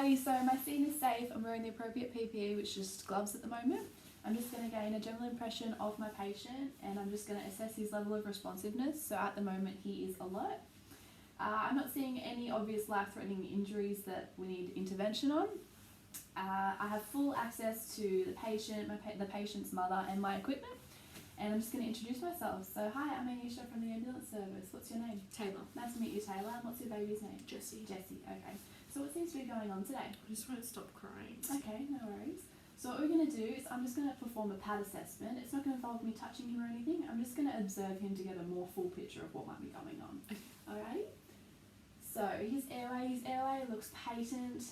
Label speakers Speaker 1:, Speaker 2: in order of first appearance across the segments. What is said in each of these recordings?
Speaker 1: Alrighty, so my scene is safe. I'm wearing the appropriate PPE, which is just gloves at the moment. I'm just going to gain a general impression of my patient and I'm just going to assess his level of responsiveness. So at the moment he is alert. I'm not seeing any obvious life-threatening injuries that we need intervention on. I have full access to the patient, the patient's mother and my equipment. And I'm just going to introduce myself. So hi, I'm Anisha from the ambulance service. What's your name?
Speaker 2: Taylor.
Speaker 1: Nice to meet you, Taylor. And what's your baby's name?
Speaker 2: Jessie.
Speaker 1: Jessie, okay. So what seems to be going on today?
Speaker 2: I just won't stop crying.
Speaker 1: Okay, no worries. So what we're going to do is I'm just going to perform a PAT assessment. It's not going to involve me touching him or anything. I'm just going to observe him to get a more full picture of what might be going on.
Speaker 2: Okay.
Speaker 1: Alrighty? So his airway looks patent.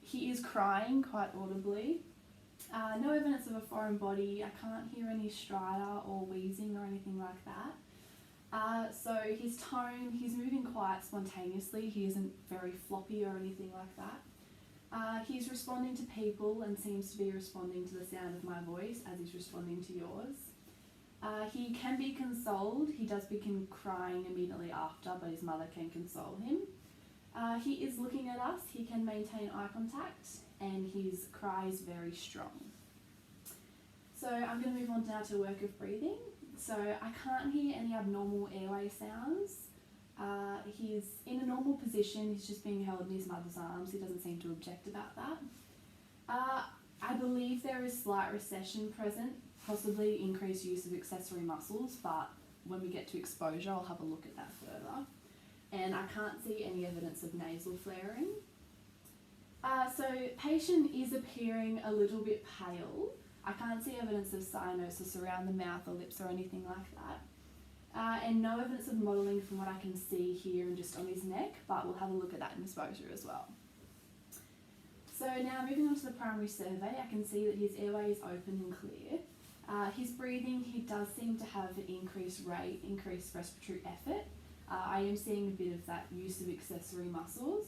Speaker 1: He is crying quite audibly. No evidence of a foreign body. I can't hear any stridor or wheezing or anything like that. So his tone, he's moving quite spontaneously. He isn't very floppy or anything like that. He's responding to people and seems to be responding to the sound of my voice as he's responding to yours. He can be consoled. He does begin crying immediately after, but his mother can console him. He is looking at us. He can maintain eye contact and his cry is very strong. So I'm going to move on now to work of breathing. So I can't hear any abnormal airway sounds. He's in a normal position. He's just being held in his mother's arms. He doesn't seem to object about that. I believe there is slight recession present, possibly increased use of accessory muscles, but when we get to exposure, I'll have a look at that further. And I can't see any evidence of nasal flaring. So patient is appearing a little bit pale. I can't see evidence of cyanosis around the mouth or lips or anything like that. And no evidence of modelling from what I can see here and just on his neck, but we'll have a look at that in exposure as well. So now moving on to the primary survey, I can see that his airway is open and clear. His breathing, he does seem to have an increased rate, increased respiratory effort. I am seeing a bit of that use of accessory muscles.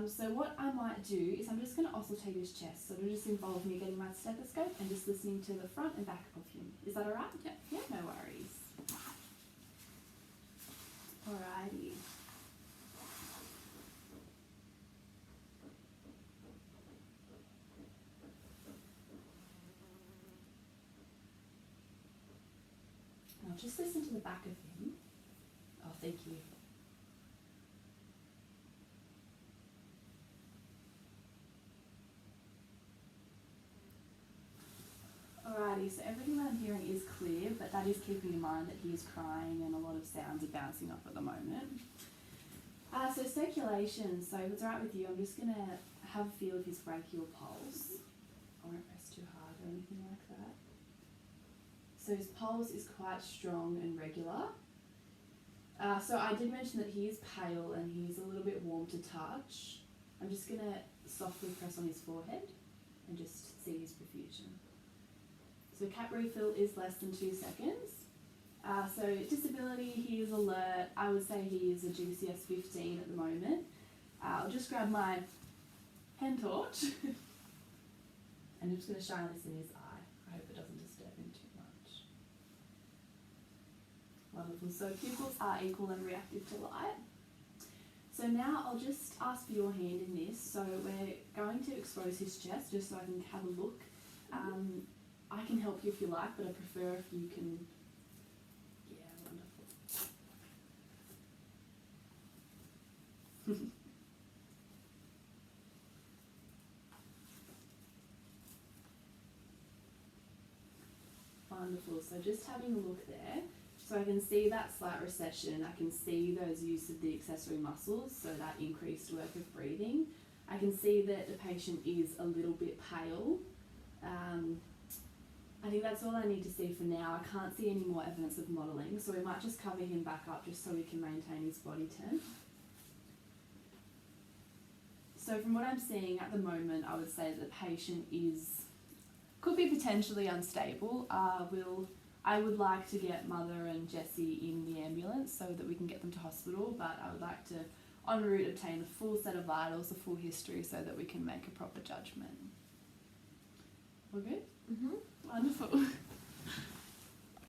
Speaker 1: So what I might do is I'm just going to auscultate his chest. So it'll just involve me getting my stethoscope and just listening to the front and back of him. Is that alright?
Speaker 2: Yeah.
Speaker 1: Yeah, no worries. Alrighty. I'll just listen to the back of him. Oh, thank you. Alrighty, so everything that I'm hearing is clear, but that is keeping in mind that he is crying and a lot of sounds are bouncing off at the moment. So circulation, so if it's alright with you, I'm just going to have a feel of his brachial pulse. I won't press too hard or anything like that. So his pulse is quite strong and regular. So I did mention that he is pale and he's a little bit warm to touch. I'm just going to softly press on his forehead and just see his perfusion. So cap refill is less than 2 seconds. So disability, he is alert. I would say he is a GCS 15 at the moment. I'll just grab my pen torch and I'm just going to shine this in his eye. I hope it doesn't disturb him too much. Wonderful. So pupils are equal and reactive to light. So now I'll just ask for your hand in this. So we're going to expose his chest just so I can have a look. I can help you if you like, but I prefer if you can. Yeah, wonderful. Wonderful. So just having a look there. So I can see that slight recession. I can see those use of the accessory muscles, so that increased work of breathing. I can see that the patient is a little bit pale. I think that's all I need to see for now. I can't see any more evidence of modelling, so we might just cover him back up just so we can maintain his body temp. So from what I'm seeing at the moment, I would say that the patient could be potentially unstable. I would like to get Mother and Jessie in the ambulance so that we can get them to hospital, but I would like to en route obtain a full set of vitals, a full history, so that we can make a proper judgment. All good?
Speaker 2: Mm-hmm.
Speaker 1: Wonderful.